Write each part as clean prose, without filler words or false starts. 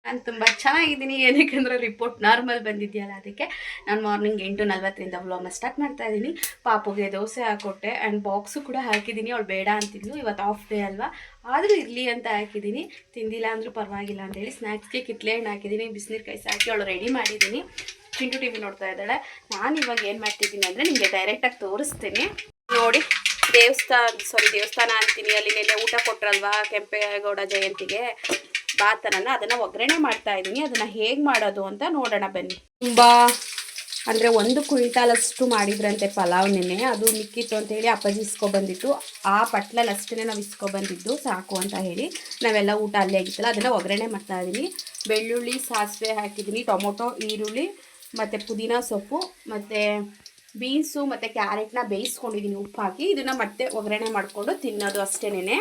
ನಾನು ತುಂಬ ಚೆನ್ನಾಗಿದ್ದೀನಿ. ಏನಕ್ಕೆ ರಿಪೋರ್ಟ್ ನಾರ್ಮಲ್ ಬಂದಿದೆಯಲ್ಲ, ಅದಕ್ಕೆ ನಾನು ಮಾರ್ನಿಂಗ್ 8:40ರಿಂದ ವ್ಲಾಗ್ನ ಸ್ಟಾರ್ಟ್ ಮಾಡ್ತಾ ಇದ್ದೀನಿ. ಪಾಪುಗೆ ದೋಸೆ ಹಾಕೊಟ್ಟೆ ಆ್ಯಂಡ್ ಬಾಕ್ಸು ಕೂಡ ಹಾಕಿದ್ದೀನಿ. ಅವಳು ಬೇಡ ಅಂತಿದ್ಲು, ಇವತ್ತು ಆಫ್ ಡೇ ಅಲ್ವಾ, ಆದರೂ ಇರಲಿ ಅಂತ ಹಾಕಿದ್ದೀನಿ. ತಿಂದಿಲ್ಲ ಅಂದರೂ ಪರವಾಗಿಲ್ಲ ಅಂತೇಳಿ ಸ್ನ್ಯಾಕ್ಸ್ಗೆ ಕಿತ್ಲೆ ಹಣ್ಣು ಹಾಕಿದ್ದೀನಿ, ಬಿಸಿನೀರು ಕಾಯಿಸಿ ಹಾಕಿ ಅವಳು ರೆಡಿ ಮಾಡಿದ್ದೀನಿ. ಚಿಂಟು ಟಿ ವಿ ನೋಡ್ತಾ ಇದ್ದಾಳೆ. ನಾನು ಇವಾಗ ಏನು ಮಾಡ್ತಿದ್ದೀನಿ ಅಂದರೆ ನಿಮಗೆ ಡೈರೆಕ್ಟಾಗಿ ತೋರಿಸ್ತೀನಿ ನೋಡಿ. ದೇವಸ್ಥಾನ ಅಂತೀನಿ, ಅಲ್ಲಿ ನೆನ್ನೆ ಊಟ ಕೊಟ್ರಲ್ವಾ ಕೆಂಪೇಗೌಡ ಜಯಂತಿಗೆ ಬಾತನನ್ನ, ಅದನ್ನು ಒಗ್ಗರಣೆ ಮಾಡ್ತಾ ಇದ್ದೀನಿ. ಅದನ್ನು ಹೇಗೆ ಮಾಡೋದು ಅಂತ ನೋಡೋಣ ಬನ್ನಿ. ತುಂಬ ಅಂದರೆ 1 ಕ್ವಿಂಟಾಲಷ್ಟು ಮಾಡಿದ್ರಂತೆ ಪಲಾವ್ ನೆನೆ, ಅದು ಮಿಕ್ಕಿತ್ತು ಅಂತೇಳಿ ಅಪ್ಪಾಜಿ ಇಸ್ಕೊಬಂದಿತ್ತು. ಆ ಪಟ್ಲಲ್ಲಿ ಅಷ್ಟೇ ನಾವು ಇಸ್ಕೊಬಂದಿದ್ದು ಸಾಕು ಅಂತ ಹೇಳಿ ನಾವೆಲ್ಲ ಊಟ ಅಲ್ಲೇ ಆಗಿತ್ತಲ್ಲ, ಅದನ್ನು ಒಗ್ಗರಣೆ ಮಾಡ್ತಾ ಇದ್ದೀನಿ. ಬೆಳ್ಳುಳ್ಳಿ ಸಾಸಿವೆ ಹಾಕಿದ್ದೀನಿ, ಟೊಮೊಟೊ ಈರುಳ್ಳಿ ಮತ್ತು ಪುದೀನ ಸೊಪ್ಪು ಮತ್ತು ಬೀನ್ಸು ಮತ್ತು ಕ್ಯಾರೆಟ್ನ ಬೇಯಿಸ್ಕೊಂಡಿದ್ದೀನಿ ಉಪ್ಪು ಹಾಕಿ. ಇದನ್ನು ಮತ್ತೆ ಒಗ್ಗರಣೆ ಮಾಡಿಕೊಂಡು ತಿನ್ನೋದು ಅಷ್ಟೇನೆ.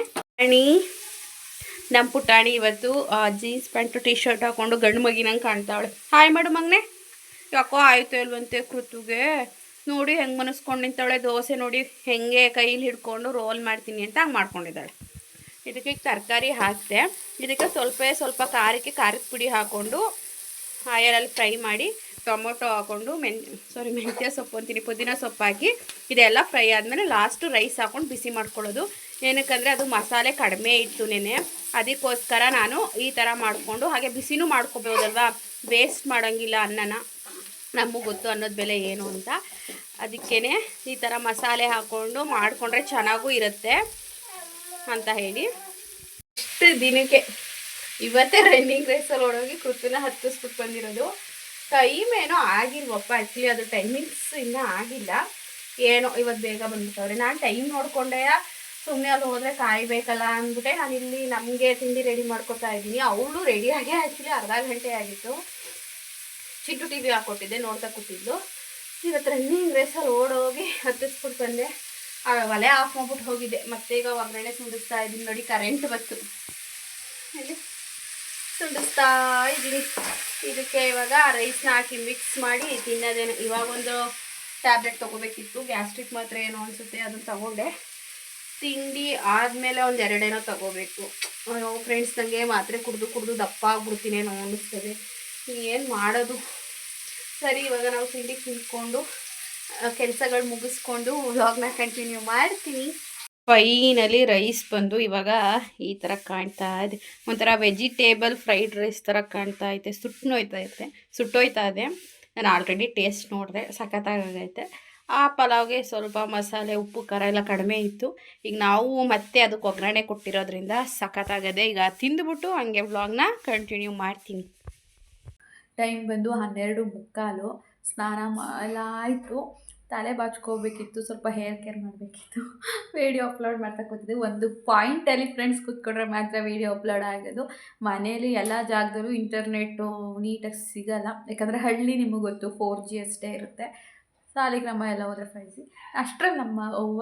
ನಮ್ಮ ಪುಟಾಣಿ ಇವತ್ತು ಜೀನ್ಸ್ ಪ್ಯಾಂಟು ಟಿ ಶರ್ಟ್ ಹಾಕ್ಕೊಂಡು ಗಂಡು ಮಗಿನಂಗೆ ಕಾಣ್ತಾವಳೆ. ಹಾಯ್ ಮಾಡು ಮಗನೆ. ಯಾಕೋ ಆಯಿತು ಇಲ್ವಂತೆ ಕೃತುಗೆ. ನೋಡಿ ಹೆಂಗೆ ಮನಸ್ಕೊಂಡು ನಿಂತಾವಳೆ. ದೋಸೆ ನೋಡಿ ಹೆಂಗೆ ಕೈಲಿ ಹಿಡ್ಕೊಂಡು ರೋಲ್ ಮಾಡ್ತೀನಿ ಅಂತ ಹಂಗೆ ಮಾಡ್ಕೊಂಡಿದ್ದಾಳೆ. ಇದಕ್ಕೆ ತರಕಾರಿ ಹಾಕಿದೆ. ಇದಕ್ಕೆ ಸ್ವಲ್ಪ ಖಾರಕ್ಕೆ ಖಾರದ ಪುಡಿ ಹಾಕ್ಕೊಂಡು ಆಯಲಲ್ಲಿ ಫ್ರೈ ಮಾಡಿ ಟೊಮೊಟೊ ಹಾಕ್ಕೊಂಡು ಮೆಂತ್ಯ ಸೊಪ್ಪು ಅಂತೀನಿ, ಪುದೀನ ಸೊಪ್ಪು ಹಾಕಿ ಇದೆಲ್ಲ ಫ್ರೈ ಆದಮೇಲೆ ಲಾಸ್ಟು ರೈಸ್ ಹಾಕ್ಕೊಂಡು ಬಿಸಿ ಮಾಡ್ಕೊಳ್ಳೋದು. ಏನಕ್ಕಂದರೆ ಅದು ಮಸಾಲೆ ಕಡಿಮೆ ಇತ್ತು ನೆನೆ, ಅದಕ್ಕೋಸ್ಕರ ನಾನು ಈ ಥರ ಮಾಡಿಕೊಂಡು, ಹಾಗೆ ಬಿಸಿನೂ ಮಾಡ್ಕೊಬೋದಲ್ವ, ವೇಸ್ಟ್ ಮಾಡೋಂಗಿಲ್ಲ ಅನ್ನನ, ನಮಗೆ ಗೊತ್ತು ಅನ್ನೋದು ಬೆಲೆ ಏನು ಅಂತ. ಅದಕ್ಕೇ ಈ ಥರ ಮಸಾಲೆ ಹಾಕ್ಕೊಂಡು ಮಾಡಿಕೊಂಡ್ರೆ ಚೆನ್ನಾಗೂ ಇರುತ್ತೆ ಅಂತ ಹೇಳಿ ಇಷ್ಟು ದಿನಕ್ಕೆ ಇವತ್ತೇ ರನ್ನಿಂಗ್ ರೇಸಲ್ಲಿ ಓಡೋಗಿ ಕೃತಿನ ಹತ್ತಿಸ್ಬಿಟ್ಟು ಬಂದಿರೋದು. ಟೈಮ್ ಏನೋ ಆಗಿಲ್ವಪ್ಪ, ಆ್ಯಕ್ಚುಲಿ ಅದು ಟೈಮಿಂಗ್ಸ್ ಇನ್ನೂ ಆಗಿಲ್ಲ, ಏನೋ ಇವತ್ತು ಬೇಗ ಬಂದ್ಬಿಟ್ಟವ್ರೆ. ನಾನು ಟೈಮ್ ನೋಡಿಕೊಂಡೆ, ಸುಮ್ಮನೆ ಅಲ್ಲಿ ಹೋದರೆ ಕಾಯಬೇಕಲ್ಲ ಅಂದ್ಬಿಟ್ಟೆ ನಾನು ಇಲ್ಲಿ ನಮಗೆ ತಿಂಡಿ ರೆಡಿ ಮಾಡ್ಕೊತಾ ಇದ್ದೀನಿ. ಅವಳು ರೆಡಿಯಾಗಿ ಆ್ಯಕ್ಚುಲಿ ಅರ್ಧ ಗಂಟೆ ಆಗಿತ್ತು. ಚಿಂಟು ಟಿ ವಿ ಹಾಕ್ಕೊಟ್ಟಿದ್ದೆ, ನೋಡ್ತಾ ಕೂತಿದ್ದು. ಇವತ್ತು ರನ್ನಿಂಗ್ ರೇಸಲ್ಲಿ ಓಡೋಗಿ ಹತ್ತಿಸ್ಬಿಟ್ಟು ಬಂದೆ. ಒಲೆ ಆಫ್ ಮಾಡ್ಬಿಟ್ಟು ಹೋಗಿದ್ದೆ. ಮತ್ತೆ ಈಗ ಒಗ್ಗರಣೆ ಸುಂಡಿಸ್ತಾ ಇದ್ದೀನಿ ನೋಡಿ, ಕರೆಂಟ್ ಬಂತು, ಇಲ್ಲಿ ಸುಂಡಿಸ್ತಾ ಇದ್ದೀನಿ. ಇದಕ್ಕೆ ಇವಾಗ ರೈಸ್ನ ಹಾಕಿ ಮಿಕ್ಸ್ ಮಾಡಿ ತಿನ್ನೋದೇನು. ಇವಾಗ ಒಂದು ಟ್ಯಾಬ್ಲೆಟ್ ತೊಗೋಬೇಕಿತ್ತು, ಗ್ಯಾಸ್ಟ್ರಿಕ್ ಮಾತ್ರ ಏನೋ ಅನಿಸುತ್ತೆ, ಅದನ್ನು ತೊಗೊಂಡೆ. ತಿಂಡಿ ಆದಮೇಲೆ ಒಂದು 2 ಏನೋ ತೊಗೋಬೇಕು. ಫ್ರೆಂಡ್ಸ್, ನನಗೆ ಮಾತ್ರೆ ಕುಡಿದು ದಪ್ಪ ಆಗ್ಬಿಡ್ತೀನೇನೋ ಅನ್ನಿಸ್ತದೆ. ಏನು ಮಾಡೋದು. ಸರಿ, ಇವಾಗ ನಾವು ತಿಂಡಿ ತಿಂದ್ಕೊಂಡು ಕೆಲಸಗಳು ಮುಗಿಸ್ಕೊಂಡು ವ್ಲಾಗ್ನ ಕಂಟಿನ್ಯೂ ಮಾಡ್ತೀನಿ. ಫೈನಲಿ ರೈಸ್ ಬಂದು ಇವಾಗ ಈ ಥರ ಕಾಣ್ತಾ ಇದೆ. ಒಂಥರ ವೆಜಿಟೇಬಲ್ ಫ್ರೈಡ್ ರೈಸ್ ಥರ ಕಾಣ್ತಾ ಐತೆ. ಸುಟ್ಟೋಯ್ತಾ ಇದೆ. ನಾನು ಆಲ್ರೆಡಿ ಟೇಸ್ಟ್ ನೋಡಿದೆ, ಸಖತ್ತಾಗೈತೆ. ಆ ಪಲಾವ್ಗೆ ಸ್ವಲ್ಪ ಮಸಾಲೆ ಉಪ್ಪು ಖಾರ ಎಲ್ಲ ಕಡಿಮೆ ಇತ್ತು. ಈಗ ನಾವು ಮತ್ತೆ ಅದಕ್ಕೆ ಒಗ್ಗರಣೆ ಕೊಟ್ಟಿರೋದ್ರಿಂದ ಸಖತ್ತಾಗದೆ. ಈಗ ತಿಂದುಬಿಟ್ಟು ಹಂಗೆ ವ್ಲಾಗ್ನ ಕಂಟಿನ್ಯೂ ಮಾಡ್ತೀನಿ. ಟೈಮ್ ಬಂದು 12:45. ಸ್ನಾನ ಎಲ್ಲ ಆಯಿತು. ತಲೆ ಬಾಚ್ಕೋಬೇಕಿತ್ತು, ಸ್ವಲ್ಪ ಹೇರ್ ಕೇರ್ ಮಾಡಬೇಕಿತ್ತು. ವೀಡಿಯೋ ಅಪ್ಲೋಡ್ ಮಾಡ್ತಾ ಕೂತಿದ್ದೆ. ಒಂದು ಪಾಯಿಂಟಲ್ಲಿ ಫ್ರೆಂಡ್ಸ್ ಕೂತ್ಕೊಂಡ್ರೆ ಮಾತ್ರ ವೀಡಿಯೋ ಅಪ್ಲೋಡ್ ಆಗೋದು. ಮನೇಲಿ ಎಲ್ಲ ಜಾಗದಲ್ಲೂ ಇಂಟರ್ನೆಟ್ಟು ನೀಟಾಗಿ ಸಿಗೋಲ್ಲ, ಯಾಕಂದರೆ ಹಳ್ಳಿ ನಿಮಗೆ ಗೊತ್ತು 4G ಅಷ್ಟೇ ಇರುತ್ತೆ. ಸಾಲಿಗ್ರಾಮ ಎಲ್ಲ ಹೋದರೆ 5G. ಅಷ್ಟರಲ್ಲಿ ನಮ್ಮ ಅವ್ವ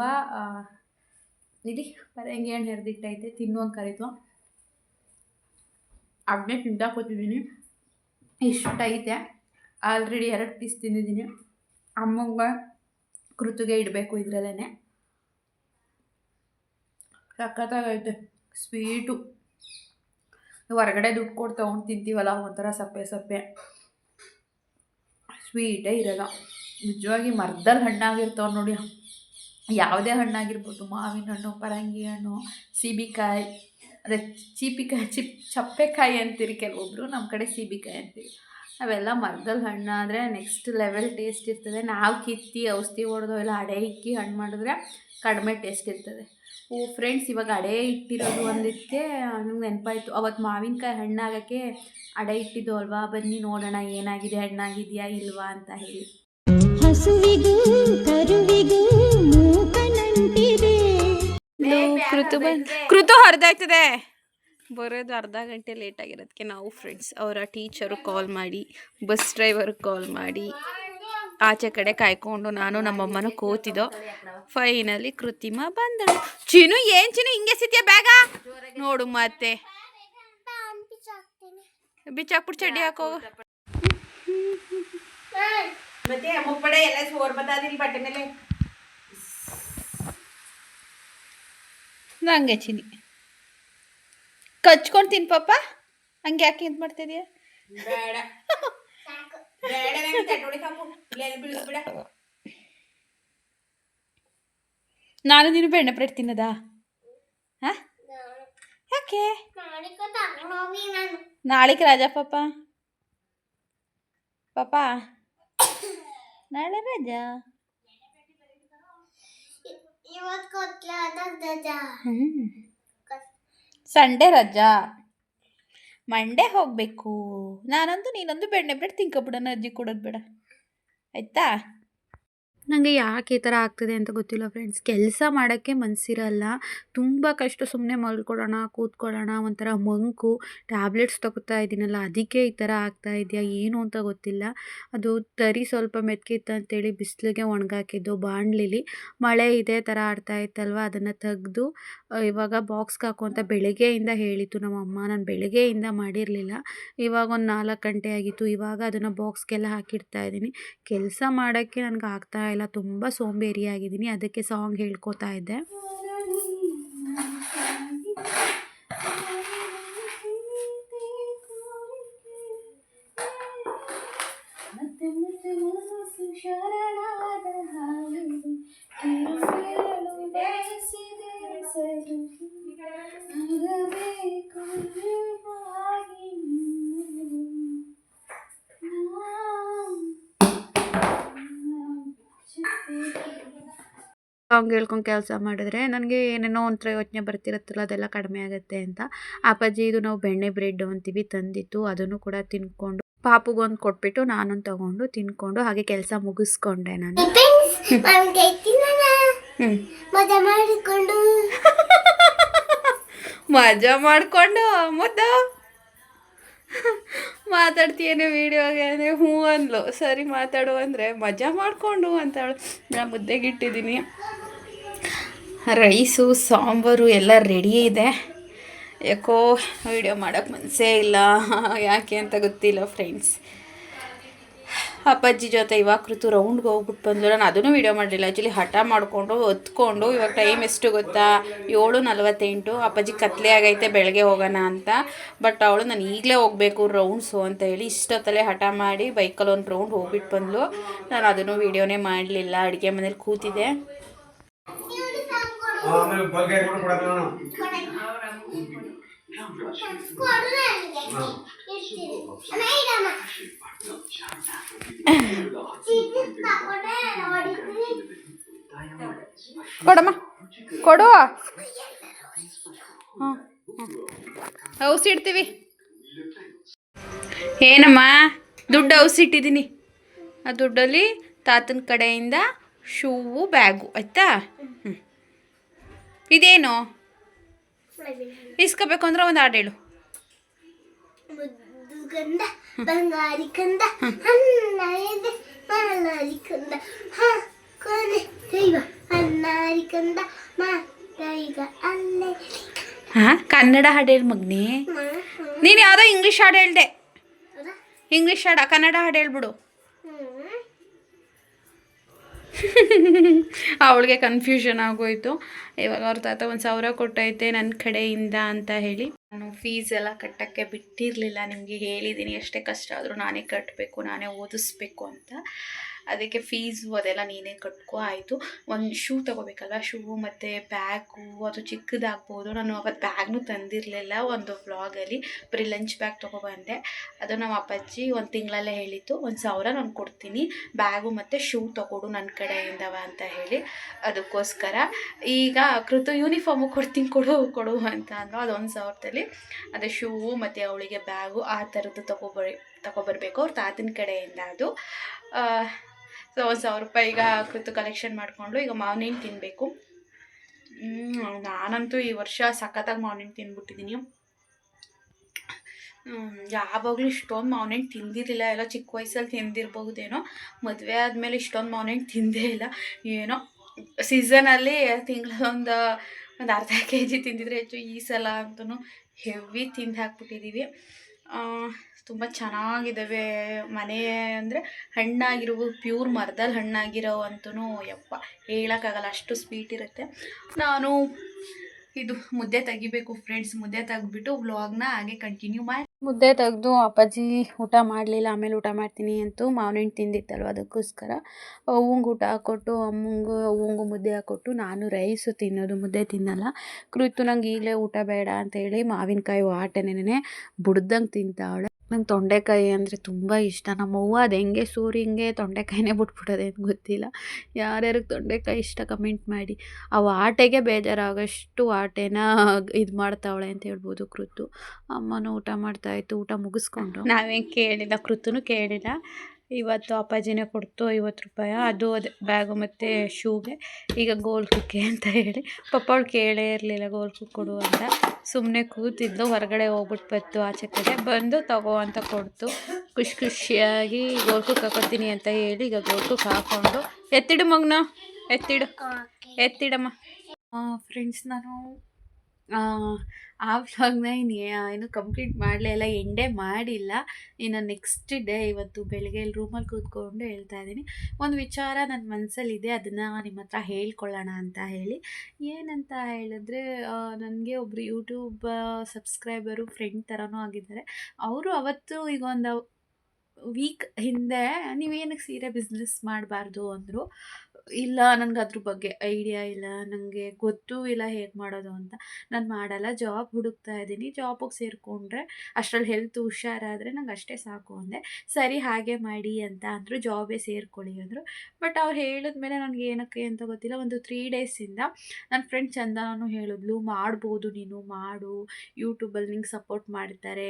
ಇದು ಪರಂಗಿ ಹಣ್ಣು ಹೆರ್ದಿಟ್ಟೈತೆ, ತಿನ್ನುವಂಗೆ ಕರೀತು. ಅದನ್ನೇ ತಿಂತಾ ಕೂತಿದ್ದೀನಿ. ಇಷ್ಟೈತೆ, ಆಲ್ರೆಡಿ 2 ಪೀಸ್ ತಿಂದಿದ್ದೀನಿ. ಅಮ್ಮಂಗೆ ಕೃತಿಗೆ ಇಡಬೇಕು ಇದರಲ್ಲೇ. ಸಖತ್ತಾಗೈತೆ, ಸ್ವೀಟು. ಹೊರಗಡೆ ದುಡ್ಡು ಕೊಟ್ಟು ತೊಗೊಂಡು ತಿಂತೀವಲ್ಲ, ಒಂಥರ ಸಪ್ಪೆ ಸ್ವೀಟೇ ಇರೋಲ್ಲ. ನಿಜವಾಗಿ ಮರದಲ್ಲಿ ಹಣ್ಣಾಗಿರ್ತಾವೆ ನೋಡಿ, ಯಾವುದೇ ಹಣ್ಣಾಗಿರ್ಬೋದು, ಮಾವಿನ ಹಣ್ಣು, ಪರಂಗಿ ಹಣ್ಣು, ಸೀಬೆಕಾಯಿ, ಅದೇ ಚಪ್ಪೆಕಾಯಿ ಅಂತೀರಿ ಕೆಲವೊಬ್ಬರು, ನಮ್ಮ ಕಡೆ ಸೀಬೆಕಾಯಿ ಅಂತೀವಿ. ಅವೆಲ್ಲ ಮರದಲ್ಲಿ ಹಣ್ಣಾದರೆ ನೆಕ್ಸ್ಟ್ ಲೆವೆಲ್ ಟೇಸ್ಟ್ ಇರ್ತದೆ. ನಾವು ಕಿತ್ತಿ ಔಷಧಿ ಹೊಡೆದು ಎಲ್ಲ ಅಡೆ ಇಕ್ಕಿ ಹಣ್ಣು ಮಾಡಿದ್ರೆ ಕಡಿಮೆ ಟೇಸ್ಟ್ ಇರ್ತದೆ. ಫ್ರೆಂಡ್ಸ್, ಇವಾಗ ಅಡೆ ಇಟ್ಟಿರೋದು ಒಂದಕ್ಕೆ ನಂಗೆ ನೆನಪಾಯಿತು. ಅವತ್ತು ಮಾವಿನಕಾಯಿ ಹಣ್ಣಾಗೋಕ್ಕೆ ಅಡೆ ಇಟ್ಟಿದ್ದು ಅಲ್ವಾ, ಬನ್ನಿ ನೋಡೋಣ ಏನಾಗಿದೆ, ಹಣ್ಣಾಗಿದೆಯಾ ಇಲ್ವಾ ಅಂತ ಹೇಳಿ. ಹಸುವಿಗೂ ಕರುವಿಗೂ ಮೂಕನಂಟಿದೆ. ಕೃತು ಹರಿದಾಯ್ತದೆ, ಬರೋದು ಅರ್ಧ ಗಂಟೆ ಲೇಟ್ ಆಗಿರೋದಕ್ಕೆ ನಾವು ಫ್ರೆಂಡ್ಸ್ ಅವರ ಟೀಚರು ಕಾಲ್ ಮಾಡಿ, ಬಸ್ ಡ್ರೈವರ್ ಕಾಲ್ ಮಾಡಿ, ಆಚೆ ಕಡೆ ಕಾಯ್ಕೊಂಡು ನಾನು ನಮ್ಮಮ್ಮನೂ ಕೂತಿದ್ದೋ. ಫೈನಲಿ ಕೃತಿಮಾ ಬಂದಳು. ಚಿನ್ನು, ಏನು ಚಿನ್ನು ಹಿಂಗೆ ಸಿತಿಯ ಬ್ಯಾಗ ನೋಡು, ಮತ್ತೆ ಬಿಚ್ಚಾಕ್ಬಿಟ್ಟು ಚಡ್ಡಿ ಹಾಕೋ. ಮತ್ತೆ ಮುಪ್ಪಡೆ ಎಲ್ಲ ಸೋರ್ ಬತ್ತಾದಿಲ್ಲ ಬಟ್ಟೆ ಮೇಲೆ ನಂಗೆ ಚಿನಿ ಕಚ್ಕೊಂಡು ತಿನ್ ಪಾಪ. ಹಂಗೆ ಯಾಕೆ ಇದು ಮಾಡ್ತಿದ್ಯಾ? ಬೇಡ ಬೇಡ ನಂಗೆ ತಟ್ಟೋಡಿ ಕಾಪು ಇಲ್ಲ ಬೀಳಿಸ್ಬಿಡ. ನಾನು ನೀನು ಬೆಣ್ಣೆ ಬ್ರೆಡ್ ತಿನ್ನದಾ? ಹಾಂ ಯಾಕೆ? ನಾಳೆಗೆ ರಜಾ ಪಾಪ. ಪಾಪ ನಾಳೆ ರಜಾ. ಸಂಡೇ ರಜಾ, ಮಂಡೇ ಹೋಗಬೇಕು. ನಾನಂತೂ ನೀನಂದು ಬೆಣ್ಣೆ ಬ್ರೆಡ್ ತಿನ್ಕೊಬಿಡೋಣ, ಅಜ್ಜಿ ಕೊಡೋದು ಬೇಡ ಆಯಿತಾ? ನನಗೆ ಯಾಕೆ ಈ ಥರ ಆಗ್ತದೆ ಅಂತ ಗೊತ್ತಿಲ್ಲ ಫ್ರೆಂಡ್ಸ್. ಕೆಲಸ ಮಾಡೋಕ್ಕೆ ಮನಸ್ಸಿರಲ್ಲ, ತುಂಬ ಕಷ್ಟ. ಸುಮ್ಮನೆ ಮಲ್ಕೊಳ್ಳೋಣ, ಕೂತ್ಕೊಳ್ಳೋಣ, ಒಂಥರ ಮಂಕು. ಟ್ಯಾಬ್ಲೆಟ್ಸ್ ತಗೋತಾ ಇದ್ದೀನಲ್ಲ, ಅದಕ್ಕೆ ಈ ಥರ ಆಗ್ತಾ ಇದೆಯಾ ಏನು ಅಂತ ಗೊತ್ತಿಲ್ಲ. ಅದು ತರಿ ಸ್ವಲ್ಪ ಮೆತ್ಕಿತ್ತು ಅಂತೇಳಿ ಬಿಸಿಲಿಗೆ ಒಣಗಾಕಿದ್ದು. ಬಾಣಲಿಲಿ ಮಳೆ ಇದೇ ಥರ ಆಡ್ತಾ ಇತ್ತಲ್ವ, ಅದನ್ನು ತೆಗೆದು ಇವಾಗ ಬಾಕ್ಸ್ಗೆ ಹಾಕು ಅಂತ ಬೆಳಗ್ಗೆಯಿಂದ ಹೇಳಿತ್ತು ನಮ್ಮಮ್ಮ. ನಾನು ಬೆಳಗ್ಗೆಯಿಂದ ಮಾಡಿರಲಿಲ್ಲ. ಇವಾಗ ಒಂದು 4 ಗಂಟೆ ಆಗಿತ್ತು. ಇವಾಗ ಅದನ್ನು ಬಾಕ್ಸ್ಗೆಲ್ಲ ಹಾಕಿಡ್ತಾ ಇದ್ದೀನಿ. ಕೆಲಸ ಮಾಡೋಕ್ಕೆ ನನಗೆ ಆಗ್ತಾ ಇಲ್ಲ, ತುಂಬ ಸೋಂಬೇರಿಯಾಗಿದ್ದೀನಿ. ಅದಕ್ಕೆ ಸಾಂಗ್ ಹೇಳ್ಕೊತಾ ಇದ್ದೆ. ಸಾಂಗ್ ಹೇಳ್ಕೊಂಡು ಕೆಲಸ ಮಾಡಿದ್ರೆ ನನಗೆ ಏನೇನೋ ಒಂಥರ ಯೋಚನೆ ಬರ್ತಿರುತ್ತಲ್ಲ, ಅದೆಲ್ಲ ಕಡಿಮೆ ಆಗುತ್ತೆ ಅಂತ. ಅಪ್ಪಾಜಿ ಇದು ನಾವು ಬೆಣ್ಣೆ ಬ್ರೆಡ್ ಅಂತೀವಿ ತಂದಿತ್ತು, ಅದನ್ನು ಕೂಡ ತಿನ್ಕೊಂಡು ಪಾಪುಗೊಂದು ಕೊಟ್ಬಿಟ್ಟು ನಾನೊಂದು ತೊಗೊಂಡು ತಿನ್ಕೊಂಡು ಹಾಗೆ ಕೆಲಸ ಮುಗಿಸ್ಕೊಂಡೆ ನಾನು. ಮಜಾ ಮಾಡಿಕೊಂಡು ಮುದ್ದು ಮಾತಾಡ್ತೀಯೇನೆ ವೀಡಿಯೋಗೆ ಅಂದರೆ ಹ್ಞೂ ಅಂದ್ಲು. ಸರಿ ಮಾತಾಡು ಅಂದರೆ ಮಜಾ ಮಾಡಿಕೊಂಡು ಅಂತಾಳು. ನಾನು ಮುದ್ದೆಗಿಟ್ಟಿದ್ದೀನಿ. ರೈಸು ಸಾಂಬಾರು ಎಲ್ಲ ರೆಡಿ ಇದೆ. ಯಾಕೋ ವೀಡಿಯೋ ಮಾಡೋಕ್ಕೆ ಮನಸ್ಸೇ ಇಲ್ಲ, ಯಾಕೆ ಅಂತ ಗೊತ್ತಿಲ್ಲ ಫ್ರೆಂಡ್ಸ್. ಅಪ್ಪಾಜಿ ಜೊತೆ ಇವಾಗ ಕೃತು ರೌಂಡ್ಗೆ ಹೋಗ್ಬಿಟ್ಟು ಬಂದು ನಾನು ಅದನ್ನು ವೀಡಿಯೋ ಮಾಡಲಿಲ್ಲ. ಆ್ಯಕ್ಚುಲಿ ಹಠ ಮಾಡಿಕೊಂಡು ಹೊತ್ಕೊಂಡು, ಇವಾಗ ಟೈಮ್ ಎಷ್ಟು ಗೊತ್ತಾ, 7:48. ಅಪ್ಪಾಜಿ ಕತ್ಲೆ ಆಗೈತೆ ಬೆಳಗ್ಗೆ ಹೋಗೋಣ ಅಂತ. ಬಟ್ ಅವಳು ನಾನು ಈಗಲೇ ಹೋಗಬೇಕು ರೌಂಡ್ಸು ಅಂತ ಹೇಳಿ ಇಷ್ಟೊತ್ತಲ್ಲೇ ಹಠ ಮಾಡಿ ಬೈಕಲ್ಲಿ ಒಂದು ರೌಂಡ್ ಹೋಗ್ಬಿಟ್ಟು ಬಂದು ನಾನು ಅದನ್ನು ವೀಡಿಯೋನೇ ಮಾಡಲಿಲ್ಲ. ಅಡುಗೆ ಮನೇಲಿ ಕೂತಿದ್ದೆ. ಕೊಡಮ್ಮ ಕೊಡು. ಹಾಂ ಔಸಿಡ್ತೀವಿ. ಏನಮ್ಮ ದುಡ್ಡು ಔಸಿಟ್ಟಿದ್ದೀನಿ. ಆ ದುಡ್ಡಲ್ಲಿ ತಾತನ ಕಡೆಯಿಂದ ಶೂವು ಬ್ಯಾಗು ಆಯಿತಾ. ಇದೇನು ಇಸ್ಕೋಬೇಕು ಅಂದ್ರೆ ಒಂದು ಹಾಡು ಹೇಳು. ಹಾಂ ಕನ್ನಡ ಹಾಡು ಹೇಳಿ ಮಗ್ನಿ. ನೀನು ಯಾವುದೋ ಇಂಗ್ಲೀಷ್ ಹಾಡು ಹೇಳ್ದೆ. ಇಂಗ್ಲೀಷ್ ಹಾಡು ಕನ್ನಡ ಹಾಡು ಹೇಳ್ಬಿಡು. ಅವಳಿಗೆ ಕನ್ಫ್ಯೂಷನ್ ಆಗೋಯ್ತು. ಇವಾಗ ಅವ್ರ ತಾತ 1,000 ಕೊಟ್ಟೈತೆ ನನ್ನ ಕಡೆಯಿಂದ ಅಂತ ಹೇಳಿ. ನಾನು ಫೀಸ್ ಎಲ್ಲ ಕಟ್ಟೋಕ್ಕೆ ಬಿಟ್ಟಿರಲಿಲ್ಲ. ನಿಮಗೆ ಹೇಳಿದ್ದೀನಿ, ಎಷ್ಟೇ ಕಷ್ಟ ಆದರೂ ನಾನೇ ಕಟ್ಟಬೇಕು, ನಾನೇ ಓದಿಸ್ಬೇಕು ಅಂತ. ಅದಕ್ಕೆ ಫೀಸು ಅದೆಲ್ಲ ನೀನೇ ಕಟ್ಕೋ ಆಯಿತು. ಒಂದು ಶೂ ತೊಗೋಬೇಕಲ್ವ, ಶೂ ಮತ್ತು ಬ್ಯಾಗು ಅದು ಚಿಕ್ಕದಾಗ್ಬೋದು. ನಾನು ಅವತ್ತು ಬ್ಯಾಗ್ನೂ ತಂದಿರಲಿಲ್ಲ. ಒಂದು ವ್ಲಾಗಲ್ಲಿ ಬರೀ ಲಂಚ್ ಬ್ಯಾಗ್ ತೊಗೊಬಂದೆ. ಅದು ನಮ್ಮ ಅಪ್ಪಾಜಿ 1 ತಿಂಗಳಲ್ಲೇ ಹೇಳಿತ್ತು, 1,000 ನಾನು ಕೊಡ್ತೀನಿ, ಬ್ಯಾಗು ಮತ್ತು ಶೂ ತೊಗೊಡು ನನ್ನ ಕಡೆಯಿಂದವ ಅಂತ ಹೇಳಿ. ಅದಕ್ಕೋಸ್ಕರ ಈಗ ಕೃತು ಯೂನಿಫಾರ್ಮು ಕೊಡ್ತೀನಿ ಕೊಡು ಅಂತ ಅಂದರು. ಅದು 1,000ದಲ್ಲಿ ಅದೇ ಶೂ ಮತ್ತು ಅವಳಿಗೆ ಬ್ಯಾಗು ಆ ಥರದ್ದು ತೊಗೊಬರ್ಬೇಕು ಅವ್ರ ತಾತನ ಕಡೆಯಿಂದ. ಅದು ಸೊ 1,000 ರೂಪಾಯಿ ಈಗ ಕೃತು ಕಲೆಕ್ಷನ್ ಮಾಡಿಕೊಂಡು ಈಗ ಮಾವಿನ ಹಣ್ಣು ತಿನ್ನಬೇಕು. ನಾನಂತೂ ಈ ವರ್ಷ ಸಖತ್ತಾಗಿ ಮಾವಿನ ಹಣ್ಣು ತಿಂದ್ಬಿಟ್ಟಿದ್ದೀನಿ. ಯಾವಾಗಲೂ ಇಷ್ಟೊಂದು ಮಾವಿನ ಹಣ್ಣು ತಿಂದಿರಲಿಲ್ಲ. ಎಲ್ಲ ಚಿಕ್ಕ ವಯಸ್ಸಲ್ಲಿ ತಿಂದಿರ್ಬಹುದೇನೋ, ಮದುವೆ ಆದಮೇಲೆ ಇಷ್ಟೊಂದು ಮಾವಿನ ಹಣ್ಣು ತಿಂದೇ ಇಲ್ಲ. ಏನೋ ಸೀಸನಲ್ಲಿ ತಿಂಗಳೊಂದು ಅರ್ಧ kg ತಿಂದಿದ್ರೆ ಹೆಚ್ಚು. ಈ ಸಲ ಅಂತೂ ಹೆವಿ ತಿಂದು ಹಾಕ್ಬಿಟ್ಟಿದ್ದೀವಿ. ತುಂಬ ಚೆನ್ನಾಗಿದ್ದಾವೆ. ಮನೆ ಅಂದರೆ ಹಣ್ಣಾಗಿರೋ ಪ್ಯೂರ್ ಮರದಲ್ಲಿ ಹಣ್ಣಾಗಿರೋ ಅಂತೂ ಯಪ್ಪ ಹೇಳೋಕ್ಕಾಗಲ್ಲ, ಅಷ್ಟು ಸ್ವೀಟ್ ಇರುತ್ತೆ. ನಾನು ಇದು ಮುದ್ದೆ ತೆಗಿಬೇಕು ಫ್ರೆಂಡ್ಸ್. ಮುದ್ದೆ ತೆಗೆದ್ಬಿಟ್ಟು ವ್ಲಾಗ್ನ ಹಾಗೆ ಕಂಟಿನ್ಯೂ ಮಾಡಿ ಮುದ್ದೆ ತೆಗೆದು ಅಪ್ಪಾಜಿ ಊಟ ಮಾಡಲಿಲ್ಲ, ಆಮೇಲೆ ಊಟ ಮಾಡ್ತೀನಿ ಅಂತೂ ಮಾವಿನ ಹಣ್ಣು ತಿಂದಿತ್ತಲ್ವ ಅದಕ್ಕೋಸ್ಕರ ಅವ್ವಂಗೆ ಊಟ ಹಾಕ್ಕೊಟ್ಟು ಅವ್ವಂಗೂ ಮುದ್ದೆ ಹಾಕ್ಕೊಟ್ಟು ನಾನು ರೈಸು ತಿನ್ನೋದು, ಮುದ್ದೆ ತಿನ್ನಲ್ಲ. ಕೃತು ನಂಗೆ ಈಗಲೇ ಊಟ ಬೇಡ ಅಂತೇಳಿ ಮಾವಿನಕಾಯಿ ವಾಟೆನೇ ಬುಡ್ದಂಗೆ ತಿಂತಾವಳೆ. ನಂಗೆ ತೊಂಡೆಕಾಯಿ ಅಂದರೆ ತುಂಬ ಇಷ್ಟ. ನಮ್ಮವ್ವ ಅದು ಹೆಂಗೆ ಸೂರಿಂಗೆ ತೊಂಡೆಕಾಯಿನೇ ಬಿಟ್ಬಿಡೋದೇನು ಗೊತ್ತಿಲ್ಲ. ಯಾರ್ಯಾರಿಗೆ ತೊಂಡೆಕಾಯಿ ಇಷ್ಟ ಕಮೆಂಟ್ ಮಾಡಿ. ಆ ವಾಟೆಗೆ ಬೇಜಾರಾಗೋಷ್ಟು ವಾಟೆನ ಇದು ಮಾಡ್ತಾವಳೆ ಅಂತ ಹೇಳ್ಬೋದು ಕೃತು. ಅಮ್ಮನೂ ಊಟ ಮಾಡ್ತಾಯಿತ್ತು, ಊಟ ಮುಗಿಸ್ಕೊಂಡು ನಾವೇನು ಕೇಳಿಲ್ಲ, ಕೃತುನೂ ಕೇಳಿಲ್ಲ. ಇವತ್ತು ಅಪ್ಪಾಜಿನೇ ಕೊಡ್ತು 50 ರೂಪಾಯಿ, ಅದು ಅದೇ ಬ್ಯಾಗು ಮತ್ತು ಶೂಗೆ. ಈಗ ಗೋಲ್ಡ್ ಕುಕ್ಕೆ ಅಂತ ಹೇಳಿ ಪಾಪ ಅವಳು ಕೇಳೇ ಇರಲಿಲ್ಲ ಗೋಲ್ಡ್ ಕುಕ್ ಕೊಡು ಅಂತ. ಸುಮ್ಮನೆ ಕೂತಿದ್ಲು, ಹೊರಗಡೆ ಹೋಗ್ಬಿಟ್ಟು ಬತ್ತು ಆಚೆ ಕಡೆ ಬಂದು ತಗೋ ಅಂತ ಕೊಡ್ತು. ಖುಷಿಯಾಗಿ ಗೋಲ್ಡ್ ಕುಕ್ ಹಾಕೊಡ್ತೀನಿ ಅಂತ ಹೇಳಿ ಈಗ ಗೋಲ್ಡ್ ಕುಕ್ ಹಾಕ್ಕೊಂಡು ಎತ್ತಿಡು ಮಗನ, ಎತ್ತಿಡಮ್ಮ. ಫ್ರೆಂಡ್ಸ್, ನಾನು ಆ ವ್ಲಾಗ್ನ ಏನು ಕಂಪ್ಲೀಟ್ ಮಾಡಲೇ ಇಲ್ಲ, ಎಂಡೇ ಮಾಡಿಲ್ಲ. ಇನ್ನು ನೆಕ್ಸ್ಟ್ ಡೇ ಇವತ್ತು ಬೆಳಗ್ಗೆ ಇಲ್ಲಿ ರೂಮಲ್ಲಿ ಕೂತ್ಕೊಂಡು ಹೇಳ್ತಾ ಇದ್ದೀನಿ. ಒಂದು ವಿಚಾರ ನನ್ನ ಮನಸ್ಸಲ್ಲಿದೆ, ಅದನ್ನು ನಿಮ್ಮ ಹತ್ರ ಹೇಳ್ಕೊಳ್ಳೋಣ ಅಂತ ಹೇಳಿ. ಏನಂತ ಹೇಳಿದ್ರೆ, ನನಗೆ ಒಬ್ಬರು ಯೂಟ್ಯೂಬ್ ಸಬ್ಸ್ಕ್ರೈಬರು ಫ್ರೆಂಡ್ ಥರನೂ ಆಗಿದ್ದಾರೆ. ಅವರು ಅವತ್ತು ಈಗ ಒಂದು ವೀಕ್ ಹಿಂದೆ ನೀವೇನಕ್ಕೆ ಸೀರೆ ಬಿಸ್ನೆಸ್ ಮಾಡಬಾರ್ದು ಅಂದರು. ಇಲ್ಲ, ನನಗೆ ಅದ್ರ ಬಗ್ಗೆ ಐಡಿಯಾ ಇಲ್ಲ, ನನಗೆ ಗೊತ್ತೂ ಇಲ್ಲ ಹೇಗೆ ಮಾಡೋದು ಅಂತ. ನಾನು ಮಾಡಲ್ಲ, ಜಾಬ್ ಹುಡುಕ್ತಾ ಇದ್ದೀನಿ, ಜಾಬಿಗೆ ಸೇರಿಕೊಂಡ್ರೆ ಅಷ್ಟರಲ್ಲಿ ಹೆಲ್ತ್ ಹುಷಾರಾದರೆ ನಂಗೆ ಅಷ್ಟೇ ಸಾಕು ಅಂದೆ. ಸರಿ ಹಾಗೆ ಮಾಡಿ ಅಂತ ಅಂದರು, ಜಾಬೇ ಸೇರ್ಕೊಳ್ಳಿ ಅಂದರು. ಬಟ್ ಅವ್ರು ಹೇಳಿದ್ಮೇಲೆ ನನಗೆ ಏನಕ್ಕೆ ಅಂತ ಗೊತ್ತಿಲ್ಲ, ಒಂದು 3 ಡೇಸಿಂದ ನನ್ನ ಫ್ರೆಂಡ್ ಚಂದನೂ ಹೇಳಿದ್ಲು, ಮಾಡ್ಬೋದು ನೀನು, ಮಾಡು, ಯೂಟ್ಯೂಬಲ್ಲಿ ನಿಂಗೆ ಸಪೋರ್ಟ್ ಮಾಡ್ತಾರೆ,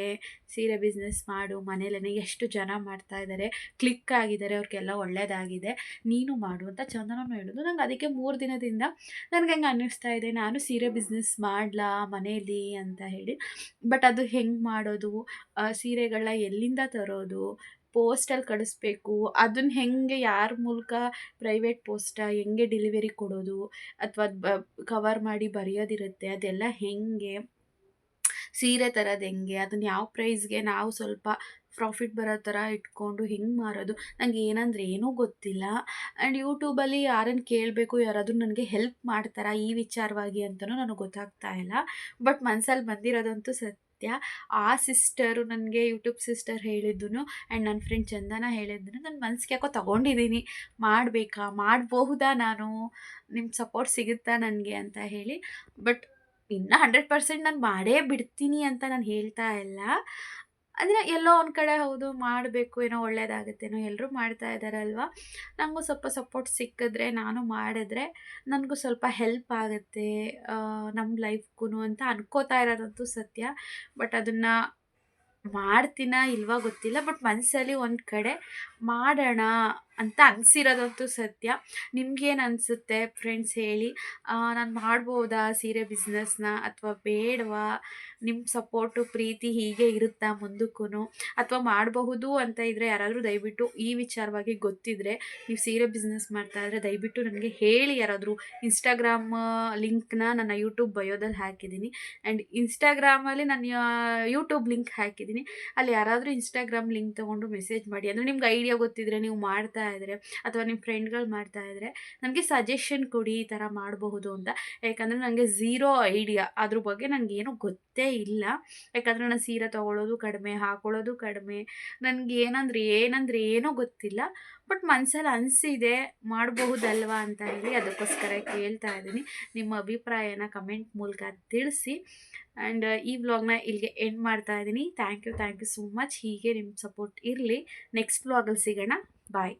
ಸೀರೆ ಬಿಸ್ನೆಸ್ ಮಾಡು, ಮನೇಲೇ ಎಷ್ಟು ಜನ ಮಾಡ್ತಾ ಇದ್ದಾರೆ, ಕ್ಲಿಕ್ ಆಗಿದ್ದಾರೆ, ಅವ್ರಿಗೆಲ್ಲ ಒಳ್ಳೆಯದಾಗಿದೆ, ನೀನು ಮಾಡು ಅಂತ ಚಂದನೂ ಹೇಳಿದ್ರು. ನಂಗೆ ಅದಕ್ಕೆ 3 ದಿನದಿಂದ ನನಗೆ ಹಂಗೆ ಅನ್ನಿಸ್ತಾ ಇದೆ, ನಾನು ಸೀರೆ ಬಿಸ್ನೆಸ್ ಮಾಡಲಾ ಮನೇಲಿ ಅಂತ ಹೇಳಿ. ಬಟ್ ಅದು ಹೆಂಗೆ ಮಾಡೋದು, ಸೀರೆಗಳನ್ನ ಎಲ್ಲಿಂದ ತರೋದು, ಪೋಸ್ಟಲ್ಲಿ ಕಳಿಸ್ಬೇಕು, ಅದನ್ನು ಹೆಂಗೆ ಯಾರ ಮೂಲಕ ಪ್ರೈವೇಟ್ ಪೋಸ್ಟಾ ಹೆಂಗೆ ಡೆಲಿವರಿ ಕೊಡೋದು, ಅಥವಾ ಕವರ್ ಮಾಡಿ ಬರೆಯೋದಿರುತ್ತೆ, ಅದೆಲ್ಲ ಹೆಂಗೆ, ಸೀರೆ ತರೋದು ಹೆಂಗೆ, ಅದನ್ನು ಯಾವ ಪ್ರೈಸ್ಗೆ ನಾವು ಸ್ವಲ್ಪ ಪ್ರಾಫಿಟ್ ಬರೋ ಥರ ಇಟ್ಕೊಂಡು ಹೆಂಗೆ ಮಾರೋದು, ನನಗೆ ಏನಂದರೆ ಏನೂ ಗೊತ್ತಿಲ್ಲ. ಆ್ಯಂಡ್ ಯೂಟ್ಯೂಬಲ್ಲಿ ಯಾರನ್ನು ಕೇಳಬೇಕು, ಯಾರಾದರೂ ನನಗೆ ಹೆಲ್ಪ್ ಮಾಡ್ತಾರಾ ಈ ವಿಚಾರವಾಗಿ ಅಂತಲೂ ನನಗೆ ಗೊತ್ತಾಗ್ತಾ ಇಲ್ಲ. ಬಟ್ ಮನಸ್ಸಲ್ಲಿ ಬಂದಿರೋದಂತೂ ಸತ್ಯ. ಆ ಸಿಸ್ಟರು ನನಗೆ ಯೂಟ್ಯೂಬ್ ಸಿಸ್ಟರ್ ಹೇಳಿದ್ದು ಆ್ಯಂಡ್ ನನ್ನ ಫ್ರೆಂಡ್ ಚಂದನ ಹೇಳಿದ್ದನ್ನು ನನ್ನ ಮನಸ್ಸಿಗೆ ಯಾಕೋ ತೊಗೊಂಡಿದ್ದೀನಿ, ಮಾಡಬಹುದಾ ನಾನು, ನಿಮ್ಮ ಸಪೋರ್ಟ್ ಸಿಗುತ್ತಾ ನನಗೆ ಅಂತ ಹೇಳಿ. ಬಟ್ ಇನ್ನು 100% ನಾನು ಮಾಡೇ ಬಿಡ್ತೀನಿ ಅಂತ ನಾನು ಹೇಳ್ತಾ ಇಲ್ಲ. ಅಂದರೆ ಎಲ್ಲೋ ಒಂದು ಕಡೆ ಹೌದು ಮಾಡಬೇಕು, ಏನೋ ಒಳ್ಳೆಯದಾಗುತ್ತೇನೋ, ಎಲ್ಲರೂ ಮಾಡ್ತಾ ಇದ್ದಾರಲ್ವ, ನನಗೂ ಸ್ವಲ್ಪ ಸಪೋರ್ಟ್ ಸಿಕ್ಕಿದ್ರೆ, ನಾನು ಮಾಡಿದ್ರೆ ನನಗೂ ಸ್ವಲ್ಪ ಹೆಲ್ಪ್ ಆಗುತ್ತೆ ನಮ್ಮ ಲೈಫ್ಗೂ ಅಂತ ಅನ್ಕೋತಾ ಇರೋದಂತೂ ಸತ್ಯ. ಬಟ್ ಅದನ್ನು ಮಾಡ್ತೀನಾ ಇಲ್ವಾ ಗೊತ್ತಿಲ್ಲ. ಬಟ್ ಮನಸ್ಸಲ್ಲಿ ಒಂದು ಕಡೆ ಮಾಡೋಣ ಅಂತ ಅನಿಸಿರೋದಂತೂ ಸತ್ಯ. ನಿಮ್ಗೇನು ಅನಿಸುತ್ತೆ ಫ್ರೆಂಡ್ಸ್ ಹೇಳಿ. ನಾನು ಮಾಡ್ಬೋದಾ ಸೀರೆ ಬಿಸ್ನೆಸ್ನ ಅಥವಾ ಬೇಡವಾ? ನಿಮ್ಮ ಸಪೋರ್ಟು ಪ್ರೀತಿ ಹೀಗೆ ಇರುತ್ತಾ ಮುಂದಕ್ಕೂ, ಅಥವಾ ಮಾಡಬಹುದು ಅಂತ ಇದ್ದರೆ ಯಾರಾದರೂ ದಯವಿಟ್ಟು ಈ ವಿಚಾರವಾಗಿ ಗೊತ್ತಿದ್ದರೆ, ನೀವು ಸೀರೆ ಬಿಸ್ನೆಸ್ ಮಾಡ್ತಾ ಇದ್ದರೆ ದಯವಿಟ್ಟು ನನಗೆ ಹೇಳಿ. ಯಾರಾದರೂ ಇನ್ಸ್ಟಾಗ್ರಾಮ್ ಲಿಂಕ್ನ ನನ್ನ ಯೂಟ್ಯೂಬ್ ಬಯೋದಲ್ಲಿ ಹಾಕಿದ್ದೀನಿ, ಆ್ಯಂಡ್ ಇನ್ಸ್ಟಾಗ್ರಾಮಲ್ಲಿ ನಾನು ಯೂಟ್ಯೂಬ್ ಲಿಂಕ್ ಹಾಕಿದ್ದೀನಿ. ಅಲ್ಲಿ ಯಾರಾದರೂ ಇನ್ಸ್ಟಾಗ್ರಾಮ್ ಲಿಂಕ್ ತೊಗೊಂಡು ಮೆಸೇಜ್ ಮಾಡಿ. ಅಂದರೆ ನಿಮ್ಗೆ ಐಡಿಯಾ ಗೊತ್ತಿದ್ದರೆ, ನೀವು ಮಾಡ್ತಾ ಇದ್ದರೆ ಅಥವಾ ನಿಮ್ಮ ಫ್ರೆಂಡ್ಗಳು ಮಾಡ್ತಾ ಇದ್ದರೆ ನನಗೆ ಸಜೆಷನ್ ಕೊಡಿ, ಈ ಥರ ಮಾಡಬಹುದು ಅಂತ. ಯಾಕಂದರೆ ನನಗೆ ಝೀರೋ ಐಡಿಯಾ, ಅದ್ರ ಬಗ್ಗೆ ನನಗೇನು ಗೊತ್ತೇ ಇಲ್ಲ. ಯಾಕಂದರೆ ನಾನು ಸೀರೆ ತೊಗೊಳ್ಳೋದು ಕಡಿಮೆ, ಹಾಕೊಳ್ಳೋದು ಕಡಿಮೆ, ನನಗೆ ಏನಂದರೆ ಏನೂ ಗೊತ್ತಿಲ್ಲ. ಬಟ್ ಮನಸ್ಸಲ್ಲಿ ಅನಿಸಿದೆ ಮಾಡಬಹುದಲ್ವಾ ಅಂತ ಹೇಳಿ, ಅದಕ್ಕೋಸ್ಕರ ಕೇಳ್ತಾ ಇದ್ದೀನಿ. ನಿಮ್ಮ ಅಭಿಪ್ರಾಯನ ಕಮೆಂಟ್ ಮೂಲಕ ತಿಳಿಸಿ. ಆ್ಯಂಡ್ ಈ ವ್ಲಾಗ್ನ ಇಲ್ಲಿಗೆ ಎಂಡ್ ಮಾಡ್ತಾ ಇದ್ದೀನಿ. Thank you so much. ಹೀಗೆ ನಿಮ್ಮ ಸಪೋರ್ಟ್ ಇರಲಿ. ನೆಕ್ಸ್ಟ್ ವ್ಲಾಗಲ್ಲಿ ಸಿಗೋಣ. ಬಾಯ್.